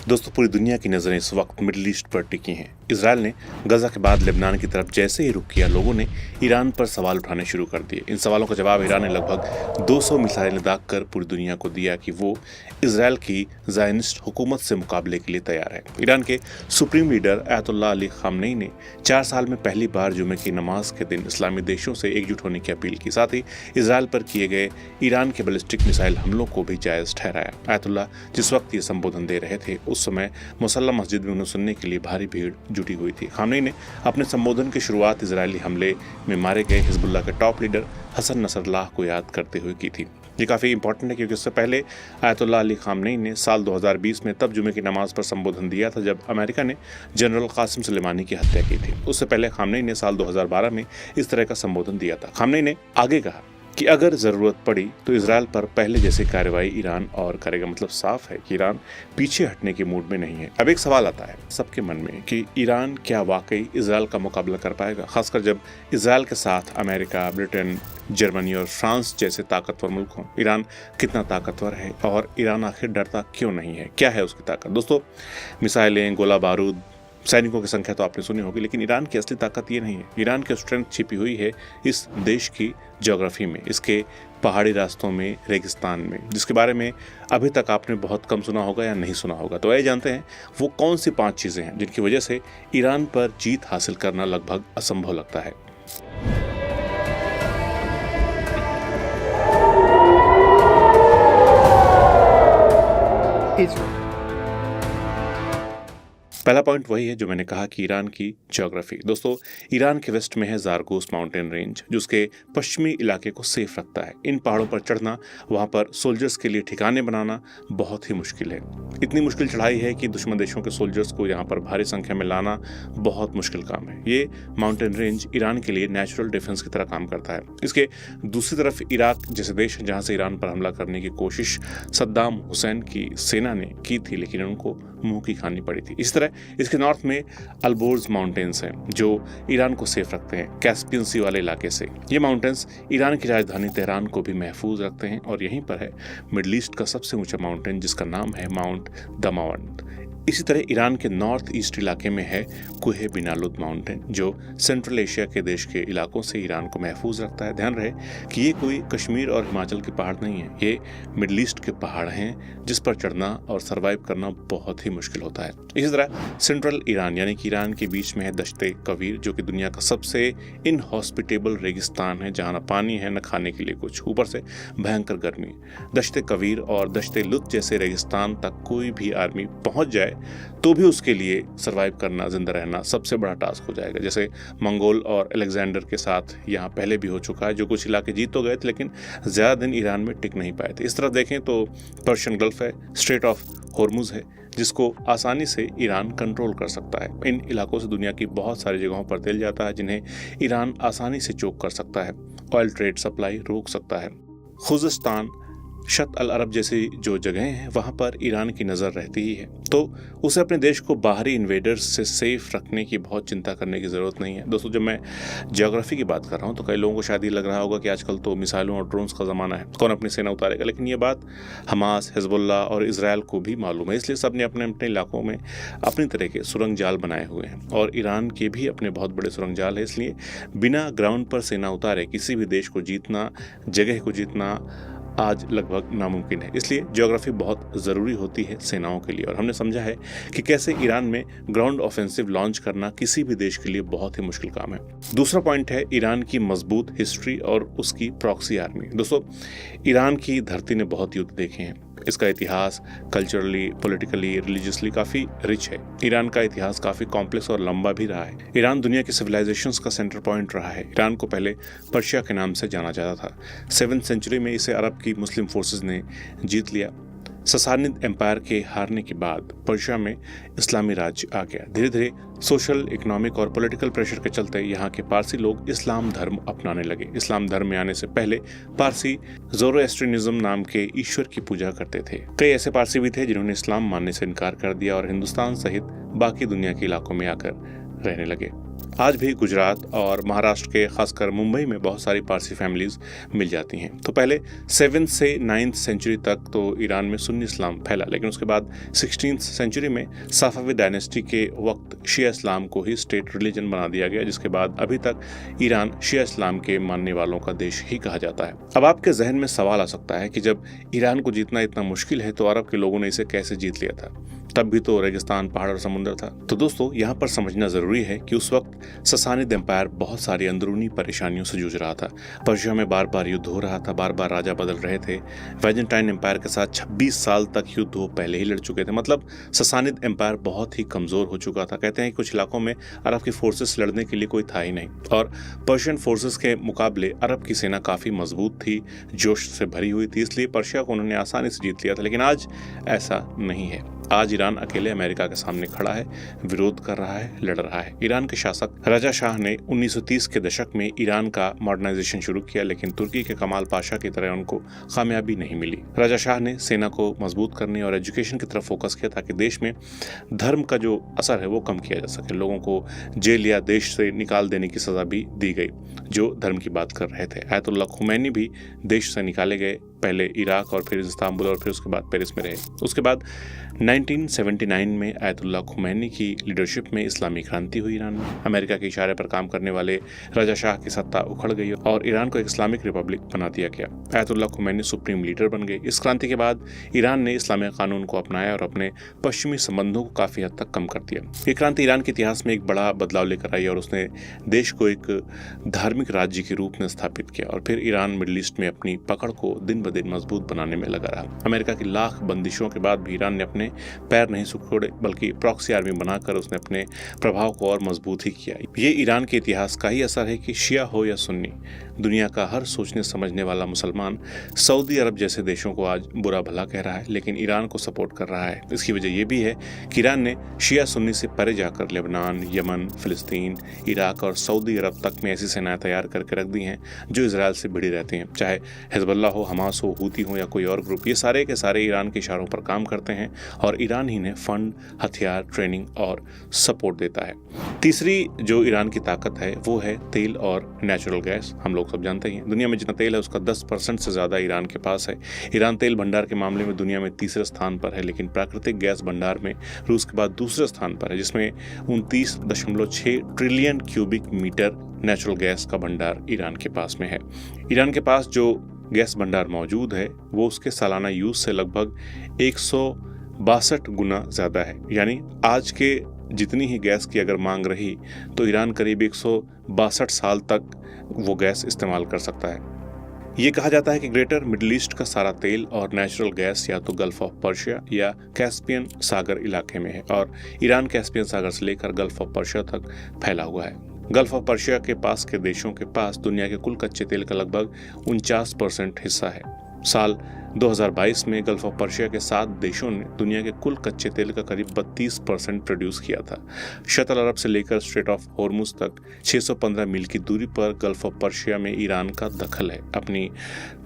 दोस्तों, पूरी दुनिया की नज़रें इस वक्त मिडिल ईस्ट पर टिकी हैं। इजराइल ने गजा के बाद लेबनान की तरफ जैसे ही रुख किया, लोगों ने ईरान पर सवाल उठाने शुरू कर दिए। इन सवालों का जवाब ईरान ने लगभग 200 मिसाइलें दाग कर पूरी दुनिया को दिया कि वो इजराइल की ज़ायनिस्ट हुकूमत से मुकाबले के लिए तैयार है। ईरान के supreme leader Ayatollah Ali Khamenei ने 4 साल में पहली बार जुमे की नमाज के दिन इस्लामी देशों से एकजुट होने की अपील की। साथ ही इजराइल पर किए गए ईरान के बैलिस्टिक मिसाइल हमलों को भी जायज़ ठहराया। आयतुल्लाह जिस वक्त ये संबोधन दे रहे थे, उस समय मुसल्ला मस्जिद में उन्हें सुनने के लिए भारी भीड़ जुटी हुई थी। खामनेई ने अपने संबोधन की शुरुआत इजरायली हमले में मारे गए हिजबुल्ला के टॉप लीडर हसन नसरल्लाह को याद करते हुए की थी। ये काफ़ी इंपॉर्टेंट है क्योंकि उससे पहले आयतुल्लाह अली खामनेई ने साल 2020 में तब जुमे की नमाज पर संबोधन दिया था जब अमेरिका ने जनरल कासिम सुलेमानी की हत्या की थी। उससे पहले खामनेई ने साल 2012 में इस तरह का संबोधन दिया था। खामनेई ने आगे कहा कि अगर ज़रूरत पड़ी तो इजराइल पर पहले जैसी कार्रवाई ईरान और करेगा। मतलब साफ है कि ईरान पीछे हटने के मूड में नहीं है। अब एक सवाल आता है सबके मन में कि ईरान क्या वाकई इजराइल का मुकाबला कर पाएगा, खासकर जब इजराइल के साथ अमेरिका, ब्रिटेन, जर्मनी और फ्रांस जैसे ताकतवर मुल्क हों। ईरान कितना ताकतवर है और ईरान आखिर डरता क्यों नहीं है? क्या है उसकी ताकत? दोस्तों, मिसाइलें, गोला बारूद, सैनिकों की संख्या तो आपने सुनी होगी, लेकिन ईरान की असली ताकत ये नहीं है। ईरान की स्ट्रेंथ छिपी हुई है इस देश की ज्योग्राफी में, इसके पहाड़ी रास्तों में, रेगिस्तान में, जिसके बारे में अभी तक आपने बहुत कम सुना होगा या नहीं सुना होगा। तो आइए जानते हैं वो कौन सी 5 चीज़ें हैं जिनकी वजह से ईरान पर जीत हासिल करना लगभग असंभव लगता है। पहला पॉइंट वही है जो मैंने कहा कि ईरान की ज्योग्राफी। दोस्तों, ईरान के वेस्ट में है ज़ारगोस माउंटेन रेंज, जो उसके पश्चिमी इलाके को सेफ रखता है। इन पहाड़ों पर चढ़ना, वहाँ पर सोल्जर्स के लिए ठिकाने बनाना बहुत ही मुश्किल है। इतनी मुश्किल चढ़ाई है कि दुश्मन देशों के सोल्जर्स को यहाँ पर भारी संख्या में लाना बहुत मुश्किल काम है। ये माउंटेन रेंज ईरान के लिए नेचुरल डिफेंस की तरह काम करता है। इसके दूसरी तरफ इराक जैसे देश जहाँ से ईरान पर हमला करने की कोशिश सद्दाम हुसैन की सेना ने की थी, लेकिन उनको मुंह की खानी पड़ी थी। इस तरह इसके नॉर्थ में अल्बोर्ज माउंटेन्स हैं जो ईरान को सेफ रखते हैं कैस्पियन सी वाले इलाके से। ये माउंटेन्स ईरान की राजधानी तेहरान को भी महफूज रखते हैं और यहीं पर है मिडिल ईस्ट का सबसे ऊंचा माउंटेन जिसका नाम है माउंट दमावंड। इसी तरह ईरान के नॉर्थ ईस्ट इलाके में है कुहे बिनालुद माउंटेन जो सेंट्रल एशिया के देश के इलाकों से ईरान को महफूज रखता है। ध्यान रहे कि ये कोई कश्मीर और हिमाचल के पहाड़ नहीं है, ये मिडिल ईस्ट के पहाड़ हैं जिस पर चढ़ना और सर्वाइव करना बहुत ही मुश्किल होता है। इसी तरह सेंट्रल ईरान यानी कि ईरान के बीच में है दश्ते कवीर, जो कि दुनिया का सबसे इनहॉस्पिटेबल रेगिस्तान है जहाँ न पानी है न खाने के लिए कुछ, ऊपर से भयंकर गर्मी। दश्ते कवीर और दश्ते लुत जैसे रेगिस्तान तक कोई भी आर्मी पहुंच जाए तो भी उसके लिए सरवाइव करना, जिंदा रहना सबसे बड़ा टास्क हो जाएगा। जैसे मंगोल और अलेक्जेंडर के साथ यहाँ पहले भी हो चुका है, जो कुछ इलाके जीत तो गए थे लेकिन ज़्यादा दिन ईरान में टिक नहीं पाए थे। इस तरफ देखें तो पर्शियन गल्फ है, स्ट्रेट ऑफ होर्मुज है जिसको आसानी से ईरान कंट्रोल कर सकता है। इन इलाकों से दुनिया की बहुत सारी जगहों पर तेल जाता है जिन्हें ईरान आसानी से चोक कर सकता है, ऑयल ट्रेड सप्लाई रोक सकता है। खुजिस्तान, शत अल अरब जैसी जो जगहें हैं वहाँ पर ईरान की नज़र रहती ही है, तो उसे अपने देश को बाहरी इन्वेडर्स से सेफ रखने की बहुत चिंता करने की ज़रूरत नहीं है। दोस्तों, जब मैं ज्योग्राफी की बात कर रहा हूँ तो कई लोगों को शायद ये लग रहा होगा कि आजकल तो मिसाइलों और ड्रोन्स का ज़माना है, कौन अपनी सेना उतारेगा, लेकिन ये बात हमास, हिजबुल्ला और इजराइल को भी मालूम है। इसलिए सब ने अपने अपने इलाकों में अपनी तरह के सुरंग जाल बनाए हुए हैं और ईरान के भी अपने बहुत बड़े सुरंग जाल है। इसलिए बिना ग्राउंड पर सेना उतारे किसी भी देश को जीतना, जगह को जीतना आज लगभग नामुमकिन है। इसलिए ज्योग्राफी बहुत ज़रूरी होती है सेनाओं के लिए और हमने समझा है कि कैसे ईरान में ग्राउंड ऑफेंसिव लॉन्च करना किसी भी देश के लिए बहुत ही मुश्किल काम है। दूसरा पॉइंट है ईरान की मजबूत हिस्ट्री और उसकी प्रॉक्सी आर्मी। दोस्तों, ईरान की धरती ने बहुत युद्ध देखे हैं। इसका इतिहास कल्चरली, पॉलिटिकली, रिलीजियसली काफ़ी रिच है। ईरान का इतिहास काफ़ी कॉम्प्लेक्स और लंबा भी रहा है। ईरान दुनिया की सिविलाइजेशंस का सेंटर पॉइंट रहा है। ईरान को पहले पर्शिया के नाम से जाना जाता था। 7th सेंचुरी में इसे अरब की मुस्लिम फोर्सेस ने जीत लिया। ससानिद एम्पायर के हारने के बाद पर्शिया में इस्लामी राज्य आ गया। धीरे धीरे सोशल, इकोनॉमिक और पॉलिटिकल प्रेशर के चलते यहाँ के पारसी लोग इस्लाम धर्म अपनाने लगे। इस्लाम धर्म में आने से पहले पारसी ज़ोरोएस्ट्रियनिज्म नाम के ईश्वर की पूजा करते थे। कई ऐसे पारसी भी थे जिन्होंने इस्लाम मानने से इनकार कर दिया और हिंदुस्तान सहित बाकी दुनिया के इलाकों में आकर रहने लगे। आज भी गुजरात और महाराष्ट्र के खासकर मुंबई में बहुत सारी पारसी फैमिलीज मिल जाती हैं। तो पहले 7th से 9th सेंचुरी तक तो ईरान में सुन्नी इस्लाम फैला, लेकिन उसके बाद 16th सेंचुरी में सफाविद डायनेस्टी के वक्त शिया इस्लाम को ही स्टेट रिलीजन बना दिया गया, जिसके बाद अभी तक ईरान शिया इस्लाम के मानने वालों का देश ही कहा जाता है। अब आपके जहन में सवाल आ सकता है कि जब ईरान को जीतना इतना मुश्किल है तो अरब के लोगों ने इसे कैसे जीत लिया था? तब भी तो रेगिस्तान, पहाड़ और समुद्र था। तो दोस्तों, यहाँ पर समझना जरूरी है कि उस वक्त ससानिद एम्पायर बहुत सारी अंदरूनी परेशानियों से जूझ रहा था। पर्शिया में बार बार युद्ध हो रहा था, बार बार राजा बदल रहे थे। वाइजेंटाइन एम्पायर के साथ 26 साल तक युद्ध वो पहले ही लड़ चुके थे। मतलब ससानिद एम्पायर बहुत ही कमजोर हो चुका था। कहते हैं कि कुछ इलाकों में अरब की फोर्सेस लड़ने के लिए कोई था ही नहीं, और पर्शियन फोर्सेस के मुकाबले अरब की सेना काफी मजबूत थी, जोश से भरी हुई थी, इसलिए पर्शिया को उन्होंने आसानी से जीत लिया था। लेकिन आज ऐसा नहीं है। आज ईरान अकेले अमेरिका के सामने खड़ा है, विरोध कर रहा है, लड़ रहा है। ईरान के शासक रजा शाह ने 1930 के दशक में ईरान का मॉडर्नाइजेशन शुरू किया, लेकिन तुर्की के कमाल पाशा की तरह उनको कामयाबी नहीं मिली। रजा शाह ने सेना को मजबूत करने और एजुकेशन की तरफ फोकस किया ताकि देश में धर्म का जो असर है वो कम किया जा सके। लोगों को जेल या देश से निकाल देने की सजा भी दी गई जो धर्म की बात कर रहे थे। आयतुल्लाह खुमैनी भी देश से निकाले गए, पहले इराक और फिर इस्तांबुल और फिर उसके बाद पेरिस में रहे। उसके बाद 1979 में आयतुल्लाह खुमैनी की लीडरशिप में इस्लामी क्रांति हुई ईरान में। अमेरिका के इशारे पर काम करने वाले रजा शाह की सत्ता उखड़ गई और ईरान को एक इस्लामिक रिपब्लिक बना दिया गया। आयतुल्लाह खुमैनी सुप्रीम लीडर बन गए। इस क्रांति के बाद ईरान ने इस्लामी कानून को अपनाया और अपने पश्चिमी संबंधों को काफी हद तक कम कर दिया। ये क्रांति ईरान के इतिहास में एक बड़ा बदलाव लेकर आई और उसने देश को एक धार्मिक राज्य के रूप में स्थापित किया। और फिर ईरान मिडिल ईस्ट में अपनी पकड़ को दिन ब दिन मजबूत बनाने में लगा रहा। अमेरिका की लाख बंदिशों के बाद भी ईरान ने अपने पैर नहीं छोड़े, बल्कि प्रॉक्सी आर्मी बनाकर उसने अपने प्रभाव को और मजबूत ही किया। ये ईरान के इतिहास का ही असर है कि शिया हो या सुन्नी, दुनिया का हर सोचने समझने वाला मुसलमान सऊदी अरब जैसे देशों को आज बुरा भला कह रहा है, लेकिन ईरान को सपोर्ट कर रहा है। इसकी वजह यह भी है कि ईरान ने शिया सुन्नी से परे जाकर लेबनान, यमन, फिलिस्तीन, इराक और सऊदी अरब तक में ऐसी सेनाएं तैयार करके रख दी हैं जो इजरायल से भिड़ी रहती हैं। चाहे हिजबुल्लाह हो, हमास हो, हूती हो या कोई और ग्रुप, ये सारे के सारे ईरान के इशारों पर काम करते हैं और ईरान ही ने फंड, हथियार, ट्रेनिंग और सपोर्ट देता है। तीसरी जो ईरान की ताकत है वो है तेल और नेचुरल गैस। हम लोग सब जानते हैं दुनिया में जितना तेल है उसका 10% से ज्यादा ईरान के पास है। ईरान तेल भंडार के मामले में दुनिया में तीसरे स्थान पर है, लेकिन प्राकृतिक गैस भंडार में रूस के बाद दूसरे स्थान पर है, जिसमें 29.6 trillion cubic metre natural gas का भंडार ईरान के पास में है। ईरान के पास जो गैस भंडार मौजूद है वो उसके सालाना यूज से लगभग 162 गुना ज्यादा है। यानी आज के जितनी ही गैस की अगर मांग रही तो ईरान करीब 162 साल तक वो गैस इस्तेमाल कर सकता है। ये कहा जाता है कि ग्रेटर मिडिल ईस्ट का सारा तेल और नेचुरल गैस या तो गल्फ ऑफ पर्शिया या कैस्पियन सागर इलाके में है और ईरान कैस्पियन सागर से लेकर गल्फ ऑफ पर्शिया तक फैला हुआ है। गल्फ ऑफ पर्शिया के पास के देशों के पास दुनिया के कुल कच्चे तेल का लगभग 49% हिस्सा है। साल 2022 में गल्फ ऑफ पर्शिया के 7 देशों ने दुनिया के कुल कच्चे तेल का करीब 32% प्रोड्यूस किया था। शतल अरब से लेकर स्ट्रेट ऑफ होर्मुज तक 615 मील की दूरी पर गल्फ ऑफ पर्शिया में ईरान का दखल है। अपनी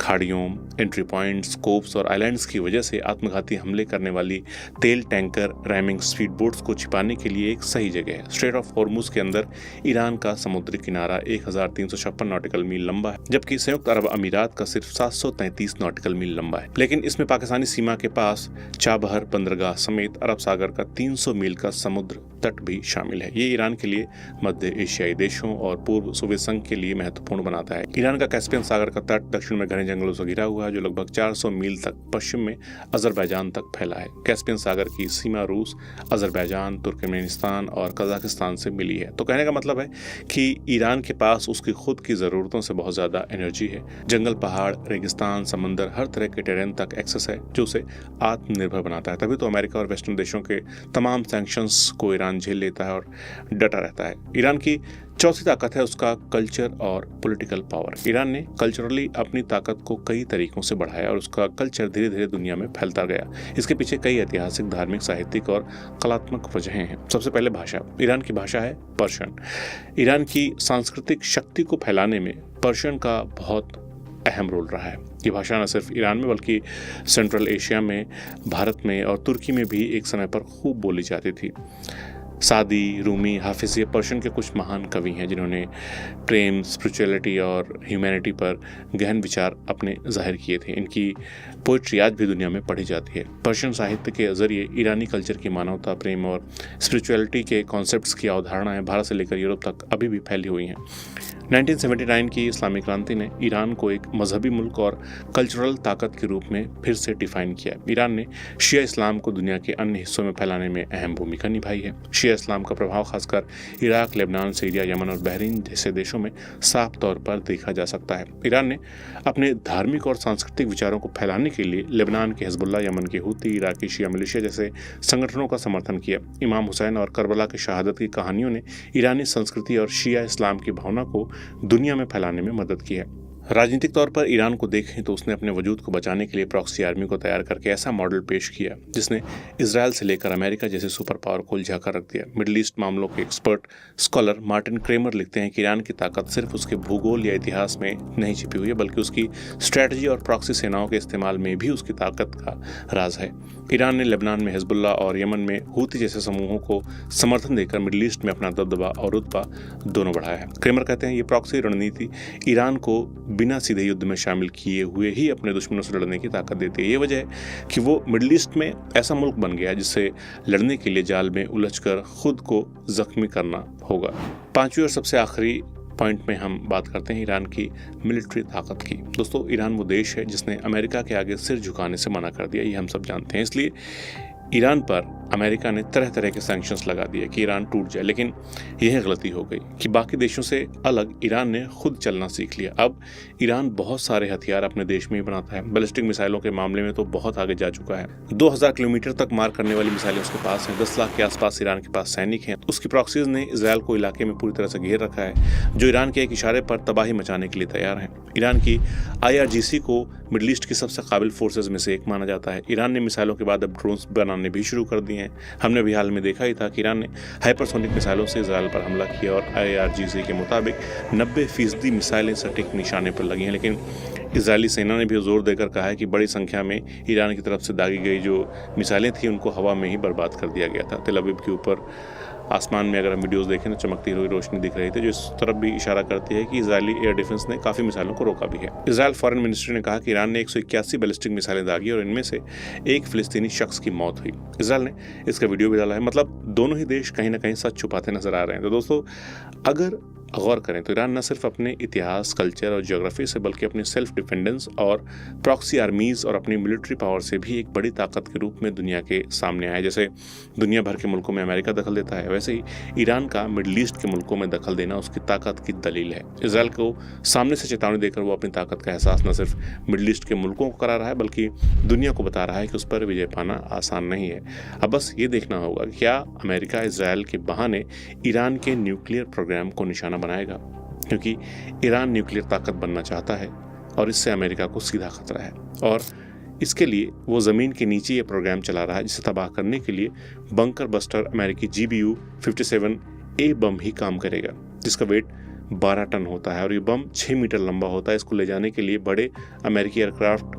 खाड़ियों, एंट्री पॉइंट्स, कोप्स और आइलैंड्स की वजह से आत्मघाती हमले करने वाली तेल टैंकर, रैमिंग स्पीड बोट्स को छिपाने के लिए एक सही जगह है। स्ट्रेट ऑफ होर्मुज के अंदर ईरान का समुद्री किनारा 1356 नॉटिकल मील लंबा है, जबकि संयुक्त अरब अमीरात का सिर्फ 733 नॉटिकल मील लंबा है। लेकिन इसमें पाकिस्तानी सीमा के पास चाबहार बंदरगाह समेत अरब सागर का 300 मील का समुद्र तट भी शामिल है। ये ईरान के लिए, मध्य एशियाई देशों और पूर्व सोवियत संघ के लिए महत्वपूर्ण बनाता है। ईरान का कैस्पियन सागर का तट दक्षिण में घने जंगलों से घिरा हुआ है जो लगभग 400 मील तक पश्चिम में अजरबैजान तक फैला है। कैस्पियन सागर की सीमा रूस, अजरबैजान, तुर्कमेनिस्तान और कजाकिस्तान से मिली है। तो कहने का मतलब है कि ईरान के पास उसकी खुद की जरूरतों से बहुत ज्यादा एनर्जी है। जंगल, पहाड़, रेगिस्तान, समंदर, हर तरह के टेरेन तक एक्सेस है जो उसे आत्मनिर्भर बनाता है। तभी तो अमेरिका और वेस्टर्न देशों के तमाम सैंक्शंस को ईरान झेल लेता है और डटा रहता है। ईरान की चौथी ताकत है उसका कल्चर और पॉलिटिकल पावर। ईरान ने कल्चरली अपनी ताकत को कई तरीकों से बढ़ाया और उसका कल्चर धीरे धीरे दुनिया में फैलता गया। इसके पीछे कई ऐतिहासिक, धार्मिक, साहित्यिक और कलात्मक वजहें हैं। सबसे पहले भाषा। ईरान की भाषा है पर्शियन। ईरान की सांस्कृतिक शक्ति को फैलाने में पर्शियन का बहुत अहम रोल रहा है। ये भाषा न सिर्फ ईरान में बल्कि सेंट्रल एशिया में, भारत में और तुर्की में भी एक समय पर खूब बोली जाती थी। सादी, रूमी, हाफिज़ ये पर्शियन के कुछ महान कवि हैं जिन्होंने प्रेम, स्पिरिचुअलिटी और ह्यूमैनिटी पर गहन विचार अपने जाहिर किए थे। इनकी पोइट्री आज भी दुनिया में पढ़ी जाती है। पर्शियन साहित्य के ज़रिए ईरानी कल्चर की मानवता, प्रेम और स्पिरिचुअलिटी के कॉन्सेप्ट्स की अवधारणाएं भारत से लेकर यूरोप तक अभी भी फैली हुई हैं। 1979 की इस्लामिक क्रांति ने ईरान को एक मजहबी मुल्क और कल्चरल ताकत के रूप में फिर से डिफाइन किया। ईरान ने शिया इस्लाम को दुनिया के अन्य हिस्सों में फैलाने में अहम भूमिका निभाई है। शिया इस्लाम का प्रभाव खासकर इराक, लेबनान, सीरिया, यमन और बहरीन जैसे देशों में साफ तौर पर देखा जा सकता है। ईरान ने अपने धार्मिक और सांस्कृतिक विचारों को फैलाने के लिए लेबनान के हिजबुल्लाह, यमन के हूती, इराकी शिया मिलिशिया जैसे संगठनों का समर्थन किया। इमाम हुसैन और करबला की शहादत की कहानियों ने ईरानी संस्कृति और शिया इस्लाम की भावना को दुनिया में फैलाने में मदद की है। राजनीतिक तौर पर ईरान को देखें तो उसने अपने वजूद को बचाने के लिए प्रॉक्सी आर्मी को तैयार करके ऐसा मॉडल पेश किया जिसने इजरायल से लेकर अमेरिका जैसे सुपर पावर को उलझा कर रख दिया। मिडिल ईस्ट मामलों के एक्सपर्ट स्कॉलर मार्टिन क्रेमर लिखते हैं कि ईरान की ताकत सिर्फ उसके भूगोल या इतिहास में नहीं छिपी हुई है, बल्कि उसकी स्ट्रैटेजी और प्रॉक्सी सेनाओं के इस्तेमाल में भी उसकी ताकत का राज है। ईरान ने लेबनान में हिजबुल्लाह और यमन में हूती जैसे समूहों को समर्थन देकर मिडिल ईस्ट में अपना दबदबा और रुतबा दोनों बढ़ाया है। क्रेमर कहते हैं ये प्रॉक्सी रणनीति ईरान को बिना सीधे युद्ध में शामिल किए हुए ही अपने दुश्मनों से लड़ने की ताकत देती है। ये वजह है कि वो मिडिल ईस्ट में ऐसा मुल्क बन गया जिससे लड़ने के लिए जाल में उलझकर खुद को जख्मी करना होगा। पांचवी और सबसे आखिरी पॉइंट में हम बात करते हैं ईरान की मिलिट्री ताकत की। दोस्तों, ईरान वो देश है जिसने अमेरिका के आगे सिर झुकाने से मना कर दिया, ये हम सब जानते हैं। इसलिए ईरान पर अमेरिका ने तरह तरह के सैंक्शंस लगा दिए कि ईरान टूट जाए, लेकिन यह गलती हो गई कि बाकी देशों से अलग ईरान ने खुद चलना सीख लिया। अब ईरान बहुत सारे हथियार अपने देश में ही बनाता है। बैलिस्टिक मिसाइलों के मामले में तो बहुत आगे जा चुका है। 2000 किलोमीटर तक मार करने वाली मिसाइलें उसके पास हैं। 10 लाख के आसपास ईरान के पास सैनिक हैं। उसकी प्रॉक्सीज ने इसराइल को इलाके में पूरी तरह से घेर रखा है, जो ईरान के एक इशारे पर तबाही मचाने के लिए तैयार हैं। ईरान की IRGC को मिडिल ईस्ट की सबसे काबिल फोर्सेज में से एक माना जाता है। ईरान ने मिसाइलों के बाद अब ड्रोन्स बनाने भी शुरू कर दिए हैं। हमने भी हाल में देखा ही था कि ईरान ने हाइपरसोनिक मिसाइलों से इजरायल पर हमला किया और IRGC के मुताबिक 90% मिसाइलें सटीक निशाने पर लगी हैं। लेकिन इजरायली सेना ने भी जोर देकर कहा है कि बड़ी संख्या में ईरान की तरफ से दागी गई जो मिसाइलें थी उनको हवा में ही बर्बाद कर दिया गया था। तेल अवीव के ऊपर आसमान में अगर हम वीडियोस देखें तो चमकती हुई रोशनी दिख रही थी, जो इस तरफ भी इशारा करती है कि इजरायली एयर डिफेंस ने काफ़ी मिसाइलों को रोका भी है। इजरायल फॉरेन मिनिस्ट्री ने कहा कि ईरान ने 181 बैलिस्टिक मिसाइलें दागी और इनमें से एक फिलिस्तीनी शख्स की मौत हुई। इजरायल ने इसका वीडियो भी डाला है। मतलब दोनों ही देश कहीं ना कहीं सच छुपाते नजर आ रहे हैं। तो दोस्तों, अगर गौर करें तो ईरान न सिर्फ अपने इतिहास, कल्चर और ज्योग्राफी से बल्कि अपनी सेल्फ डिफेंडेंस और प्रॉक्सी आर्मीज और अपनी मिलिट्री पावर से भी एक बड़ी ताकत के रूप में दुनिया के सामने आया। जैसे दुनिया भर के मुल्कों में अमेरिका दखल देता है, वैसे ही ईरान का मिडिल ईस्ट के मुल्कों में दखल देना उसकी ताकत की दलील है। इजरायल को सामने से चेतावनी देकर वो अपनी ताकत का एहसास न सिर्फ मिडिल ईस्ट के मुल्कों को करा रहा है बल्कि दुनिया को बता रहा है कि उस पर विजय पाना आसान नहीं है। अब बस ये देखना होगा कि क्या अमेरिका इजरायल के बहाने ईरान के न्यूक्लियर प्रोग्राम को निशाना बनाएगा, क्योंकि ईरान न्यूक्लियर ताकत बनना चाहता है और इससे अमेरिका को सीधा खतरा है। और इसके लिए वो ज़मीन के नीचे ये प्रोग्राम चला रहा है जिसे तबाह करने के लिए बंकर बस्टर अमेरिकी GBU-57A बम ही काम करेगा, जिसका वेट 12 टन होता है और ये बम 6 मीटर लंबा होता है। इसको ले जाने के लिए बड़े अमेरिकी एयरक्राफ्ट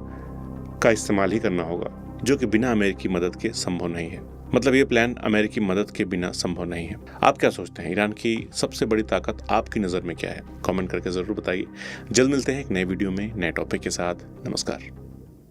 का इस्तेमाल ही करना होगा, जो कि बिना अमेरिकी मदद के संभव नहीं है। मतलब ये प्लान अमेरिकी मदद के बिना संभव नहीं है। आप क्या सोचते हैं, ईरान की सबसे बड़ी ताकत आपकी नज़र में क्या है? कमेंट करके ज़रूर बताइए। जल्द मिलते हैं एक नए वीडियो में नए टॉपिक के साथ। नमस्कार।